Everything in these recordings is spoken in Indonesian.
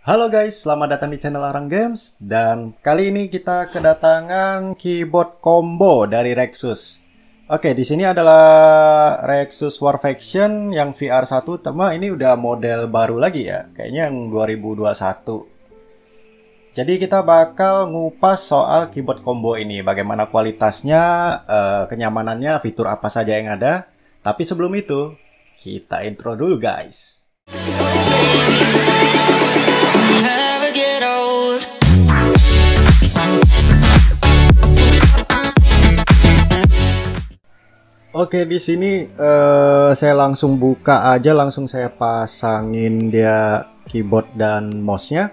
Halo guys, selamat datang di channel Arang Games. Dan kali ini kita kedatangan keyboard combo dari Rexus. Oke, di sini adalah Rexus War Faction yang VR1, tema ini udah model baru lagi ya, kayaknya yang 2021. Jadi kita bakal ngupas soal keyboard combo ini, bagaimana kualitasnya, kenyamanannya, fitur apa saja yang ada. Tapi sebelum itu, kita intro dulu guys. Oke, di sini saya langsung buka aja, langsung saya pasangin dia keyboard dan mouse-nya.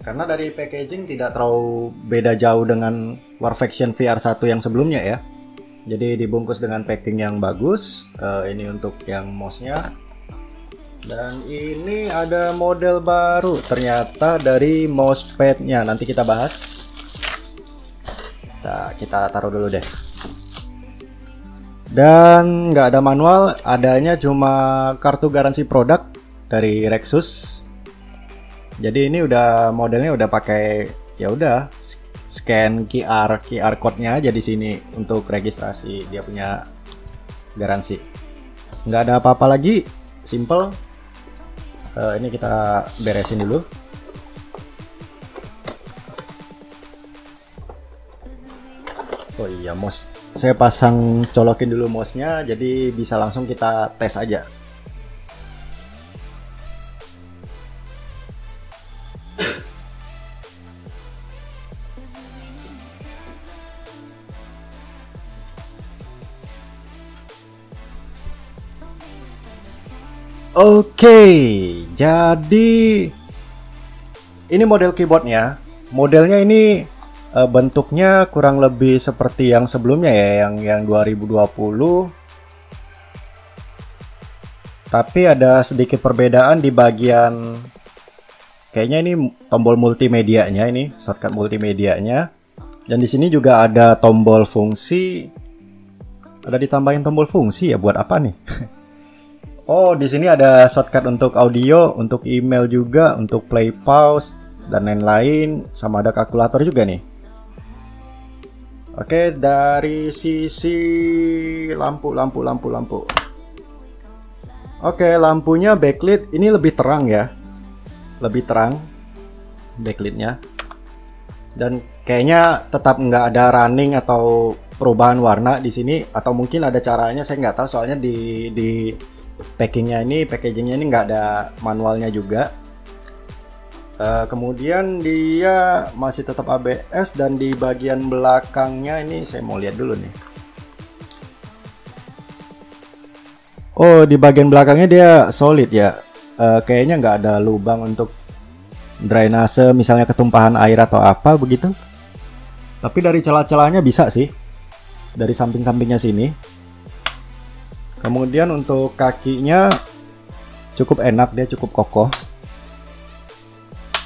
Karena dari packaging tidak terlalu beda jauh dengan War Faction VR1 yang sebelumnya ya. Jadi dibungkus dengan packing yang bagus. Ini untuk yang mouse-nya. Dan ini ada model baru ternyata dari mousepad-nya. Nanti kita bahas. Nah, kita taruh dulu deh. Dan nggak ada manual, adanya cuma kartu garansi produk dari Rexus. Jadi ini udah modelnya udah pakai ya udah scan QR code-nya aja di sini untuk registrasi dia punya garansi. Nggak ada apa-apa lagi, simple. Ini kita beresin dulu. Oh iya, mouse. Saya pasang, colokin dulu mouse-nya, jadi bisa langsung kita tes aja. Oke, jadi ini model keyboardnya. Modelnya ini bentuknya kurang lebih seperti yang sebelumnya ya, yang 2020. Tapi ada sedikit perbedaan di bagian, kayaknya ini tombol multimedianya, ini shortcut multimedianya. Dan di sini juga ada tombol fungsi. Ada ditambahin tombol fungsi ya, buat apa nih? Oh, di sini ada shortcut untuk audio, untuk email juga, untuk play pause dan lain-lain, sama ada kalkulator juga nih. Oke, dari sisi lampu. Oke, lampunya backlit ini lebih terang ya. Lebih terang backlightnya. Dan kayaknya tetap nggak ada running atau perubahan warna di sini, atau mungkin ada caranya, saya nggak tahu soalnya di packagingnya ini nggak ada manualnya juga. Kemudian dia masih tetap ABS, dan di bagian belakangnya ini saya mau lihat dulu nih. Oh, di bagian belakangnya dia solid ya. Kayaknya nggak ada lubang untuk drainase, misalnya ketumpahan air atau apa begitu. Tapi dari celah-celahnya bisa sih, dari samping-sampingnya sini. Kemudian untuk kakinya cukup enak, dia cukup kokoh.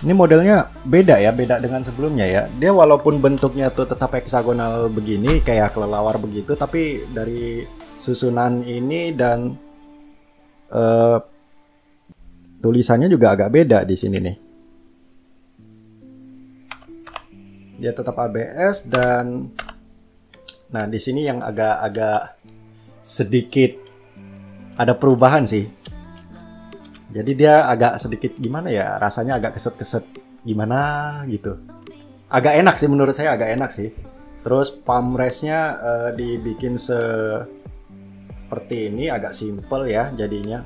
Ini modelnya beda ya, beda dengan sebelumnya ya. Dia walaupun bentuknya tuh tetap heksagonal begini, kayak kelelawar begitu, tapi dari susunan ini dan tulisannya juga agak beda di sini nih. Dia tetap ABS, dan nah di sini yang agak sedikit ada perubahan sih. Jadi dia agak sedikit gimana ya, rasanya agak keset-keset gimana gitu. Agak enak sih, menurut saya agak enak sih. Terus palm rest-nya dibikin seperti ini, agak simple ya jadinya.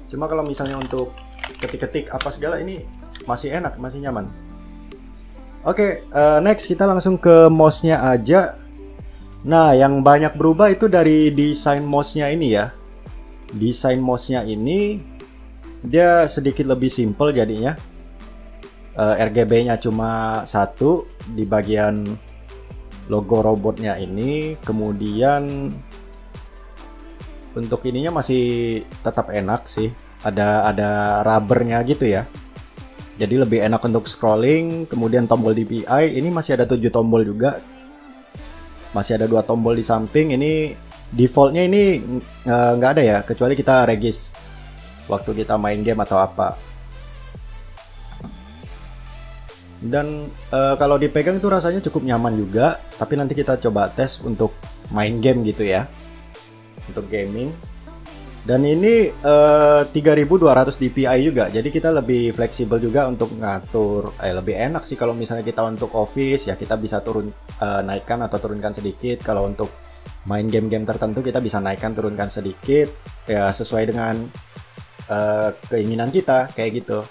Cuma kalau misalnya untuk ketik-ketik apa segala, ini masih enak, masih nyaman. Oke, next kita langsung ke mouse-nya aja. Nah, yang banyak berubah itu dari desain mouse-nya ini ya. Desain mouse-nya ini dia sedikit lebih simple jadinya. RGB-nya cuma satu di bagian logo robotnya ini. Kemudian untuk ininya masih tetap enak sih. Ada rubbernya gitu ya. Jadi lebih enak untuk scrolling. Kemudian tombol DPI ini masih ada 7 tombol juga. Masih ada 2 tombol di samping. Ini defaultnya ini nggak ada ya, kecuali kita regis waktu kita main game atau apa. Dan kalau dipegang itu rasanya cukup nyaman juga. Tapi nanti kita coba tes untuk main game gitu ya, untuk gaming. Dan ini 3200 dpi juga, jadi kita lebih fleksibel juga untuk ngatur. Lebih enak sih kalau misalnya kita untuk office ya, kita bisa naikkan atau turunkan sedikit. Kalau untuk main game-game tertentu kita bisa naikkan turunkan sedikit ya, sesuai dengan keinginan kita kayak gitu.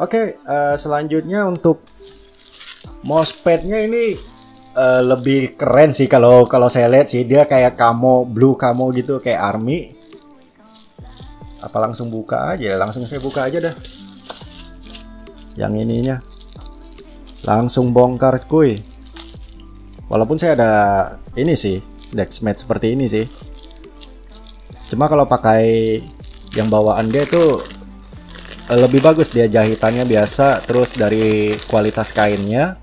Oke, selanjutnya untuk mousepadnya ini lebih keren sih kalau saya lihat sih. Dia kayak blue camo gitu, kayak army. Apa langsung buka aja? Langsung saya buka aja dah. Yang ininya langsung bongkar kuy. Walaupun saya ada ini sih, Dexmat seperti ini sih. Cuma kalau pakai yang bawaan dia tuh lebih bagus, dia jahitannya biasa, terus dari kualitas kainnya.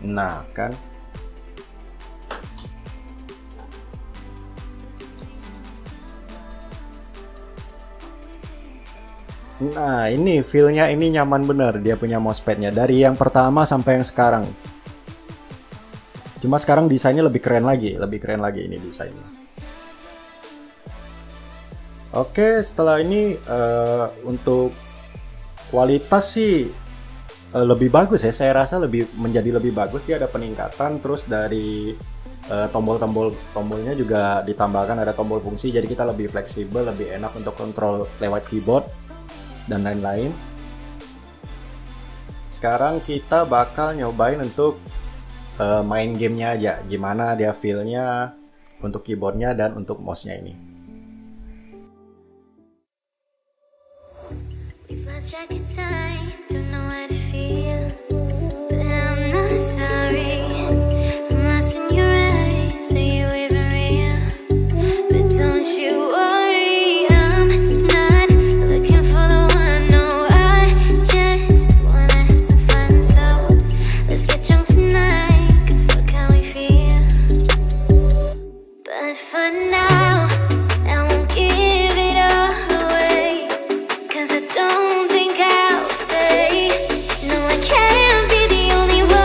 Nah kan, nah ini feelnya ini nyaman bener, dia punya mousepadnya dari yang pertama sampai yang sekarang. Cuma sekarang desainnya lebih keren lagi ini desainnya. Oke, setelah ini untuk kualitas sih lebih bagus ya, saya rasa menjadi lebih bagus. Dia ada peningkatan, terus dari tombolnya juga ditambahkan ada tombol fungsi, jadi kita lebih fleksibel, lebih enak untuk kontrol lewat keyboard dan lain-lain. Sekarang kita bakal nyobain untuk main gamenya aja, gimana dia feelnya untuk keyboardnya dan untuk mouse-nya ini. Sorry, I'm lost in your eyes. Are you even real? But don't you worry, I'm not looking for the one. No, I just wanna have some fun. So let's get drunk tonight, 'cause fuck how we feel. But for now, I won't give it all away, 'cause I don't think I'll stay. No, I can't be the only one.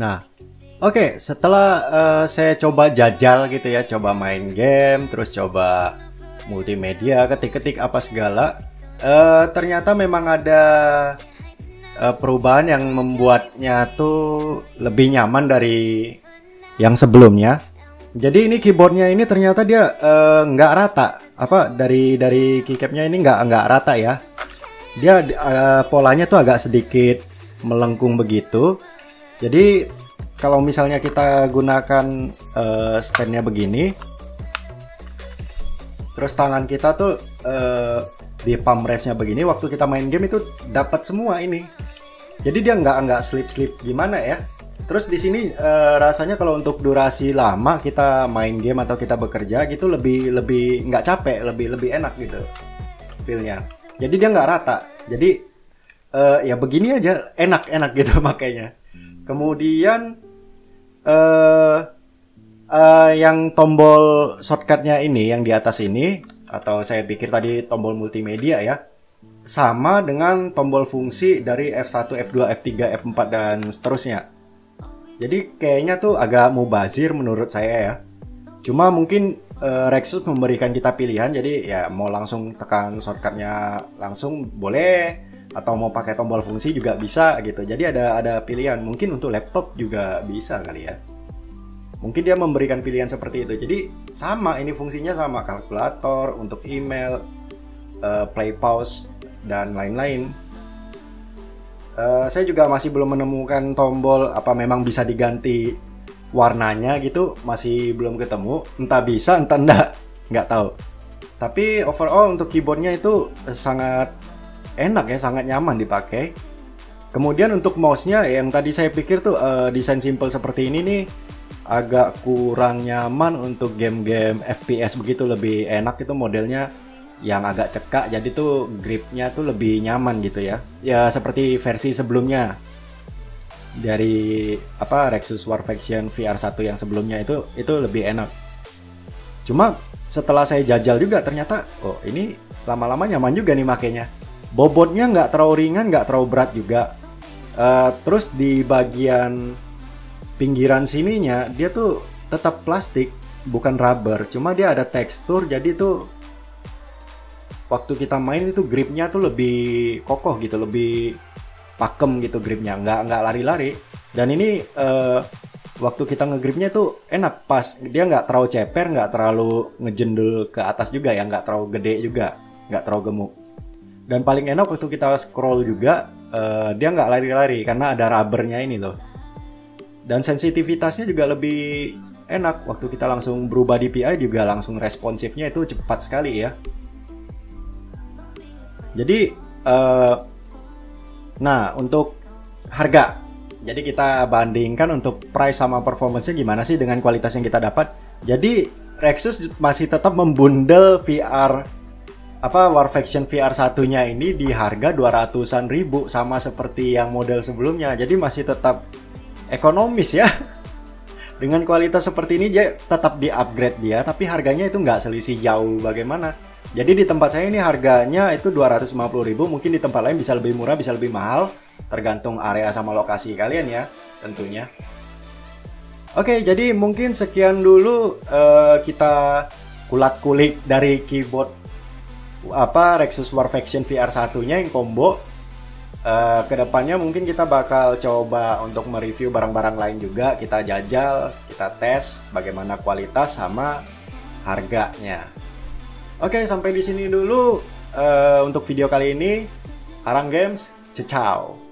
Nah, oke, setelah saya coba jajal gitu ya, coba main game, terus coba multimedia, ketik-ketik apa segala, ternyata memang ada perubahan yang membuatnya tuh lebih nyaman dari yang sebelumnya. Jadi ini keyboardnya ini ternyata dia nggak rata, dari keycapnya ini nggak rata ya. Dia polanya tuh agak sedikit melengkung begitu. Jadi kalau misalnya kita gunakan standnya begini, terus tangan kita tuh di palm restnya begini, waktu kita main game itu dapat semua ini. Jadi dia nggak slip gimana ya. Terus di sini rasanya kalau untuk durasi lama kita main game atau kita bekerja gitu lebih nggak capek, lebih enak gitu feelnya. Jadi dia nggak rata. Jadi ya begini aja enak gitu makanya. Kemudian yang tombol shortcutnya ini yang di atas ini, atau saya pikir tadi tombol multimedia ya, sama dengan tombol fungsi dari F1, F2, F3, F4 dan seterusnya. Jadi kayaknya tuh agak mubazir menurut saya ya. Cuma mungkin Rexus memberikan kita pilihan, jadi ya mau langsung tekan shortcutnya langsung boleh, atau mau pakai tombol fungsi juga bisa gitu. Jadi ada pilihan. Mungkin untuk laptop juga bisa kali ya. Mungkin dia memberikan pilihan seperti itu. Jadi sama, ini fungsinya sama, kalkulator, untuk email, play pause dan lain-lain. Saya juga masih belum menemukan tombol apa memang bisa diganti warnanya gitu masih belum ketemu, entah bisa entah nggak tahu. Tapi overall untuk keyboardnya itu sangat enak ya, sangat nyaman dipakai. Kemudian untuk mouse-nya yang tadi saya pikir tuh desain simple seperti ini nih agak kurang nyaman untuk game-game FPS begitu, lebih enak itu modelnya yang agak cekak, jadi tuh gripnya tuh lebih nyaman gitu ya. Ya seperti versi sebelumnya dari Rexus War Faction VR1 yang sebelumnya itu lebih enak. Cuma setelah saya jajal juga ternyata ini lama-lama nyaman juga nih makainya. Bobotnya nggak terlalu ringan, nggak terlalu berat juga. Terus di bagian pinggiran sininya dia tuh tetap plastik, bukan rubber, cuma dia ada tekstur, jadi tuh waktu kita main itu gripnya tuh lebih kokoh gitu, lebih pakem gitu gripnya, nggak lari-lari. Dan ini waktu kita ngegripnya tuh enak, pas dia nggak terlalu ceper, nggak terlalu ngejendul ke atas juga ya, nggak terlalu gede juga, nggak terlalu gemuk. Dan paling enak waktu kita scroll juga dia nggak lari-lari karena ada rubbernya ini loh. Dan sensitivitasnya juga lebih enak, waktu kita langsung berubah DPI juga langsung responsifnya itu cepat sekali ya. Jadi nah untuk harga, jadi kita bandingkan untuk price sama performance-nya gimana sih dengan kualitas yang kita dapat. Jadi Rexus masih tetap membundel War Faction VR satunya ini di harga 200-an ribu, sama seperti yang model sebelumnya. Jadi masih tetap ekonomis ya. Dengan kualitas seperti ini dia tetap di-upgrade dia, tapi harganya itu nggak selisih jauh bagaimana. Jadi di tempat saya ini harganya itu 250 ribu, mungkin di tempat lain bisa lebih murah, bisa lebih mahal, tergantung area sama lokasi kalian ya tentunya. Oke, jadi mungkin sekian dulu kita kulik dari keyboard Rexus War Faction VR satunya yang combo. Kedepannya mungkin kita bakal coba untuk mereview barang-barang lain juga, kita jajal, kita tes bagaimana kualitas sama harganya. Oke, sampai di sini dulu untuk video kali ini. Arang Games, ciao.